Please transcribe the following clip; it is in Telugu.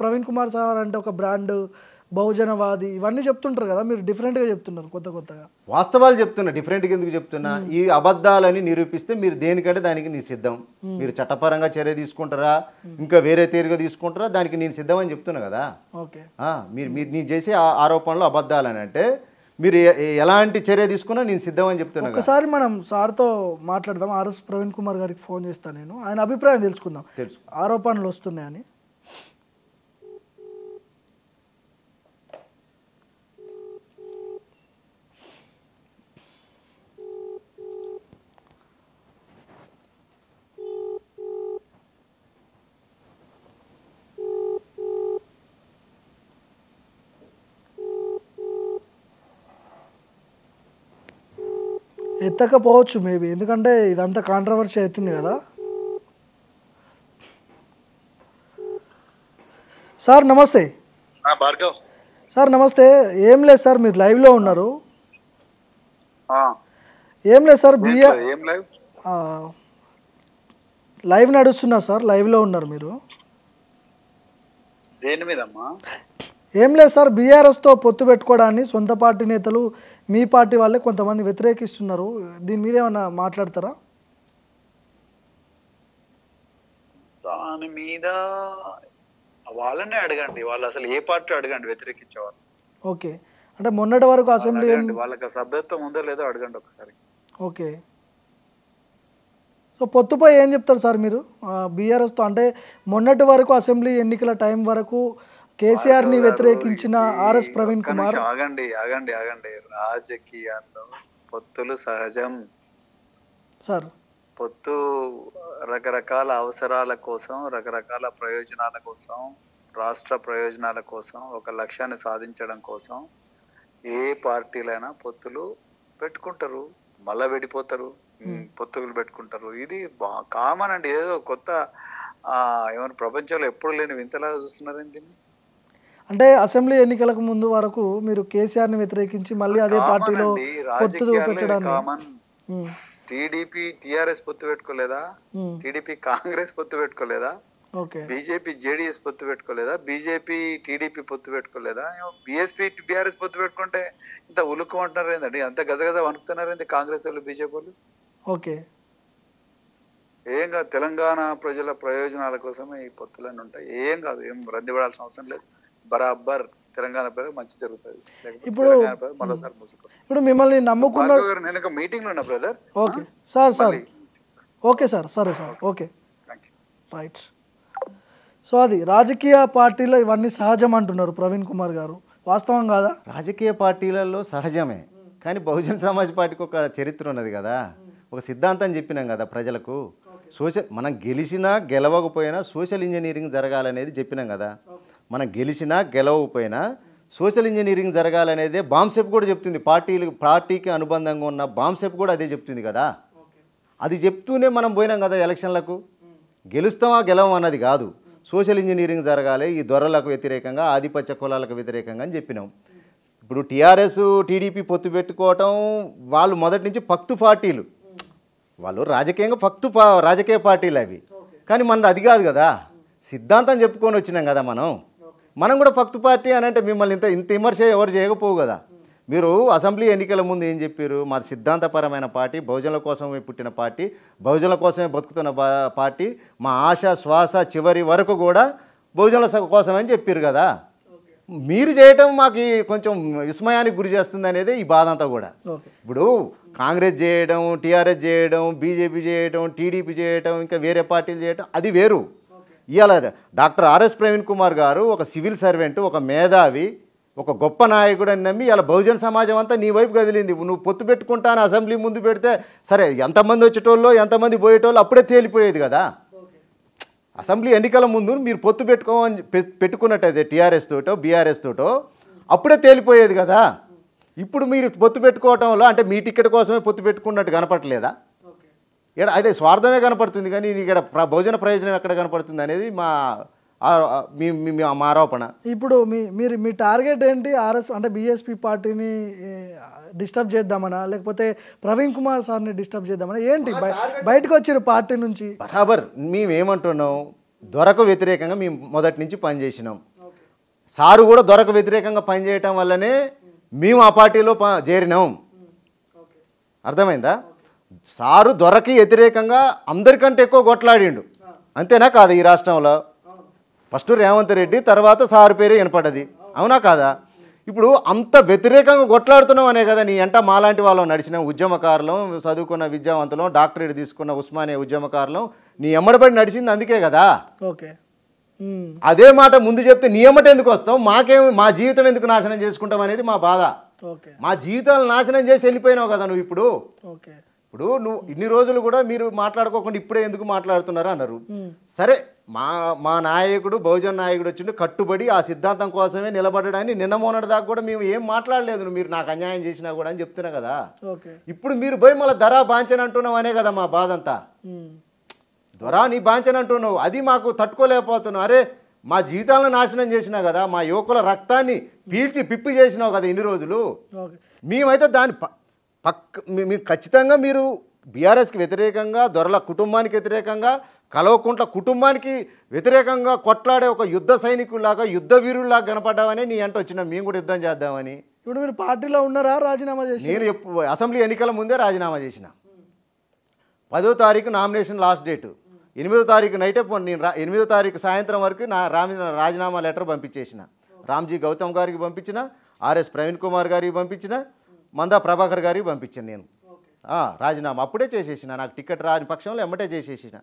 ప్రవీణ్ కుమార్ సార్ అంటే ఒక బ్రాండ్, బహుజనవాది, ఇవన్నీ చెప్తుంటారు కదా, మీరు డిఫరెంట్గా చెప్తున్నారు కొత్తగా. వాస్తవాలు చెప్తున్నా, డిఫరెంట్గా ఎందుకు చెప్తున్నా? ఈ అబద్ధాలని నిరూపిస్తే మీరు దేనికంటే దానికి నేను సిద్ధం. మీరు చట్టపరంగా చర్య తీసుకుంటారా, ఇంకా వేరే తీరుగా తీసుకుంటారా, దానికి నేను సిద్ధం అని చెప్తున్నా కదా. ఓకే, మీరు నేను చేసే ఆరోపణలు అబద్ధాలని అంటే మీరు ఎలాంటి చర్య తీసుకున్నా నేను సిద్ధం అని చెప్తున్నా. ఒకసారి మనం సార్తో మాట్లాడదాం. ఆర్ఎస్ ప్రవీణ్ కుమార్ గారికి ఫోన్ చేస్తాను నేను, ఆయన అభిప్రాయం తెలుసుకుందాం. ఆరోపణలు వస్తున్నాయని. ఎత్తకపోవచ్చు మేబీ, ఎందుకంటే ఇదంతా కాంట్రవర్సీ అవుతుంది కదా. సార్ నమస్తే. సార్ నమస్తే. ఏం లేదు సార్, మీరు లైవ్లో ఉన్నారు. ఏం లేదు సార్, లైవ్ నడుస్తున్నా సార్, లైవ్లో ఉన్నారు మీరు. ఏం లేదు సార్, బీఆర్ఎస్తో పొత్తు పెట్టుకోవడాన్ని సొంత పార్టీ నేతలు, మీ పార్టీ వాళ్ళే కొంతమంది వ్యతిరేకిస్తున్నారు. దీని మీద ఏమన్నా మాట్లాడతారా? దాని మీద వాళ్ళనే అడగండి, వాళ్ళు అసలు ఏ పార్టీ అడగండి వ్యతిరేకించేవాళ్ళు. ఓకే, అంటే మొన్నటి వరకు అసెంబ్లీ వాళ్ళకి సభ్యత్వం ఉందో లేదో అడగండి ఒకసారి. ఓకే, సో పొత్తుపై ఏం చెప్తారు సార్ మీరు బీఆర్ఎస్తో? అంటే మొన్నటి వరకు అసెంబ్లీ ఎన్నికల టైం వరకు కేసీఆర్ ని వ్యతిరేకించిన ఆర్ఎస్ ప్రవీణ్ కుమార్. ఆగండి ఆగండి ఆగండి, రాజకీయాల్లో పొత్తులు సహజం సార్. పొత్తు రకరకాల అవసరాల కోసం, రకరకాల ప్రయోజనాల కోసం, రాష్ట్ర ప్రయోజనాల కోసం, ఒక లక్ష్యాన్ని సాధించడం కోసం ఏ పార్టీలైనా పొత్తులు పెట్టుకుంటారు, మళ్ళా విడిపోతారు, పొత్తులు పెట్టుకుంటారు. ఇది కామన్ అండి. ఏదో కొత్త ఏమైనా ప్రపంచంలో ఎప్పుడు లేని వింతలాగా చూస్తున్నారు దీన్ని. అంటే అసెంబ్లీ ఎన్నికలకు ముందు వరకు మీరు కేసీఆర్ ని వ్యతిరేకించి మళ్ళీ అదే పార్టీలో పొత్తు పెట్టడానికి టీడీపీ టీఆర్ఎస్ పొత్తు పెట్టుకోలేదా? టీడీపీ కాంగ్రెస్ పొత్తు పెట్టుకోలేదా? బీజేపీ జేడీఎస్ పొత్తు పెట్టుకోలేదా? బీజేపీ టీడీపీ పొత్తు పెట్టుకోలేదా? బీఎస్పీ బీఆర్ఎస్ పొత్తు పెట్టుకుంటే ఇంత ఉలుక్కు అంటున్నారు ఏంటండి, అంత గజగజ వణుకుతున్నారు ఏంటి కాంగ్రెస్ వాళ్ళు, బీజేపీ వాళ్ళు? ఓకే, ఏం కాదు, తెలంగాణ ప్రజల ప్రయోజనాల కోసమే ఈ పొత్తులన్నీ ఉంటాయి. ఏం కాదు, ఏం రంది పడాల్సిన అవసరం లేదు. బరాబర్ తెలంగాణ పేరు మంచి జరుగుతుంది. ఇప్పుడు మిమ్మల్ని నమ్ముకున్న నేను మీటింగ్ లో ఉన్నా brother. Okay sir, sir okay sir, సరే సార్, ఓకే రైట్. సో అది రాజకీయ పార్టీలో ఇవన్నీ సహజం అంటున్నారు ప్రవీణ్ కుమార్ గారు, వాస్తవం కాదా? రాజకీయ పార్టీలలో సహజమే, కానీ బహుజన్ సమాజ్ పార్టీకి ఒక చరిత్ర ఉన్నది కదా, ఒక సిద్ధాంతం చెప్పినాం కదా ప్రజలకు. మనం గెలిచినా గెలవకపోయినా సోషల్ ఇంజనీరింగ్ జరగాలనేది చెప్పినాం కదా. మనం గెలిచినా గెలవకపోయినా సోషల్ ఇంజనీరింగ్ జరగాలనేదే బాంసెప్ కూడా చెప్తుంది. పార్టీకి అనుబంధంగా ఉన్న బాంసెప్ కూడా అదే చెప్తుంది కదా. అది చెప్తూనే మనం పోయినాం కదా ఎలక్షన్లకు. గెలుస్తామా గెలవం అన్నది కాదు, సోషల్ ఇంజనీరింగ్ జరగాలి, ఈ దొరలకు వ్యతిరేకంగా, ఆధిపత్య కులాలకు వ్యతిరేకంగా అని చెప్పినాం. ఇప్పుడు టీఆర్ఎస్ టీడీపీ పొత్తు పెట్టుకోవటం, వాళ్ళు మొదటి నుంచి పక్తు పార్టీలు, వాళ్ళు రాజకీయంగా రాజకీయ పార్టీలు అవి. కానీ మనది అది కాదు కదా, సిద్ధాంతం చెప్పుకొని వచ్చినాం కదా మనం కూడా పక్తు పార్టీ అని అంటే మిమ్మల్ని ఇంత విమర్శ ఎవరు చేయకపోవు కదా. మీరు అసెంబ్లీ ఎన్నికల ముందు ఏం చెప్పారు? మాది సిద్ధాంతపరమైన పార్టీ, బహుజనుల కోసమే పుట్టిన పార్టీ, బహుజనుల కోసమే బతుకుతున్న పార్టీ, మా ఆశ శ్వాస చివరి వరకు కూడా బహుజనుల కోసమే అని చెప్పారు కదా. మీరు చేయటం మాకు కొంచెం విస్మయానికి గురి చేస్తుంది అనేది ఈ బాధ అంతా కూడా. ఇప్పుడు కాంగ్రెస్ చేయడం, టీఆర్ఎస్ చేయడం, బీజేపీ చేయడం, టీడీపీ చేయడం, ఇంకా వేరే పార్టీలు చేయడం అది వేరు. ఇవాళ డాక్టర్ ఆర్ఎస్ ప్రవీణ్ కుమార్ గారు ఒక సివిల్ సర్వెంట్, ఒక మేధావి, ఒక గొప్ప నాయకుడు అని నమ్మి ఇలా బహుజన సమాజం అంతా నీ వైపు కదిలింది. నువ్వు పొత్తు పెట్టుకుంటాను అసెంబ్లీ ముందు పెడితే సరే, ఎంతమంది వచ్చేటోళ్ళు ఎంతమంది పోయేటోళ్ళు అప్పుడే తేలిపోయేది కదా. అసెంబ్లీ ఎన్నికల ముందు మీరు పొత్తు పెట్టుకున్నట్టయితే టీఆర్ఎస్ తోటో బీఆర్ఎస్ తోటో అప్పుడే తేలిపోయేది కదా. ఇప్పుడు మీరు పొత్తు పెట్టుకోవటంలో అంటే మీ టికెట్ కోసమే పొత్తు పెట్టుకున్నట్టు కనపడలేదా? అంటే స్వార్థమే కనపడుతుంది, కానీ ఇక్కడ బహుజన ప్రయోజనం ఎక్కడ కనపడుతుంది అనేది మా ఆరోపణ. ఇప్పుడు మీ టార్గెట్ ఏంటి? ఆర్ఎస్ అంటే బీఎస్పీ పార్టీని డిస్టర్బ్ చేద్దామనా, లేకపోతే ప్రవీణ్ కుమార్ సార్ని డిస్టర్బ్ చేద్దామనా, ఏంటి? బయటకు వచ్చారు పార్టీ నుంచి. బరాబర్ మేమేమంటున్నాం, దొరకు వ్యతిరేకంగా మేము మొదటి నుంచి పనిచేసినాం. సారు కూడా దొరకు వ్యతిరేకంగా పనిచేయటం వల్లనే మేము ఆ పార్టీలో చేరినాం. అర్థమైందా? సారు దొరకి వ్యతిరేకంగా అందరికంటే ఎక్కువ కొట్లాడిండు, అంతేనా కాదా? ఈ రాష్ట్రంలో ఫస్ట్ రేవంత్ రెడ్డి, తర్వాత సారు పేరు వినపడ్డది, అవునా కాదా? ఇప్పుడు అంత వ్యతిరేకంగా కొట్లాడుతున్నాం అనే కదా నీ ఎంట మాలాంటి వాళ్ళం నడిచిన ఉద్యమకారులం, చదువుకున్న విద్యావంతులం, డాక్టరేట్ తీసుకున్న ఉస్మానియా ఉద్యమకారులం నీ ఎమ్మడిపడి నడిచింది అందుకే కదా. ఓకే, అదే మాట ముందు చెప్తే నీ ఎమ్మట ఎందుకు వస్తావు? మా జీవితం ఎందుకు నాశనం చేసుకుంటాం అనేది మా బాధ. మా జీవితాలు నాశనం చేసి వెళ్ళిపోయినావు కదా నువ్వు. ఇప్పుడు నువ్వు ఇన్ని రోజులు కూడా మీరు మాట్లాడుకోకుండా ఇప్పుడే ఎందుకు మాట్లాడుతున్నారు అన్నారు. సరే, మా నాయకుడు బహుజన్ నాయకుడు వచ్చిండు, కట్టుబడి ఆ సిద్ధాంతం కోసమే నిలబడడాన్ని నిన్న మొన్నటి దాకా కూడా మేము ఏం మాట్లాడలేదు, మీరు నాకు అన్యాయం చేసినా కూడా అని చెప్తున్నా కదా. ఇప్పుడు మీరు పోయి మళ్ళీ ధర బాంచని అంటున్నావు అనే కదా మా బాధ అంతా. ధర నీ బాంచని అంటున్నావు, అది మాకు తట్టుకోలేకపోతున్నావు. అరే, మా జీవితాలను నాశనం చేసినావు కదా, మా యువకుల రక్తాన్ని పీల్చి పిప్పి చేసినావు కదా ఇన్ని రోజులు. మేమైతే దాని మీకు ఖచ్చితంగా మీరు బీఆర్ఎస్కి వ్యతిరేకంగా, దొరల కుటుంబానికి వ్యతిరేకంగా, కల్వకుంట్ల కుటుంబానికి వ్యతిరేకంగా కొట్లాడే ఒక యుద్ధ సైనికుల్లాగా, యుద్ధ వీరుల్లాగా కనపడ్డామని నీ అంట వచ్చినా మేము కూడా యుద్ధం చేద్దామని. ఇప్పుడు మీరు పార్టీలో ఉన్నారా? రాజీనామా చేసి? నేను అసెంబ్లీ ఎన్నికల ముందే రాజీనామా చేసిన. 10వ తారీఖు నామినేషన్ లాస్ట్ డేటు, 8వ తారీఖు నైటే నేను 8వ తారీఖు సాయంత్రం వరకు నా రాజీనామా లెటర్ పంపించేసిన. రామ్జీ గౌతమ్ గారికి పంపించిన, ఆర్ఎస్ ప్రవీణ్ కుమార్ గారికి పంపించిన, మందా ప్రభాకర్ గారికి పంపించాను. నేను రాజీనామా అప్పుడే చేసేసిన. నాకు టికెట్ రాని పక్షంలో ఎమ్మటే చేసేసిన.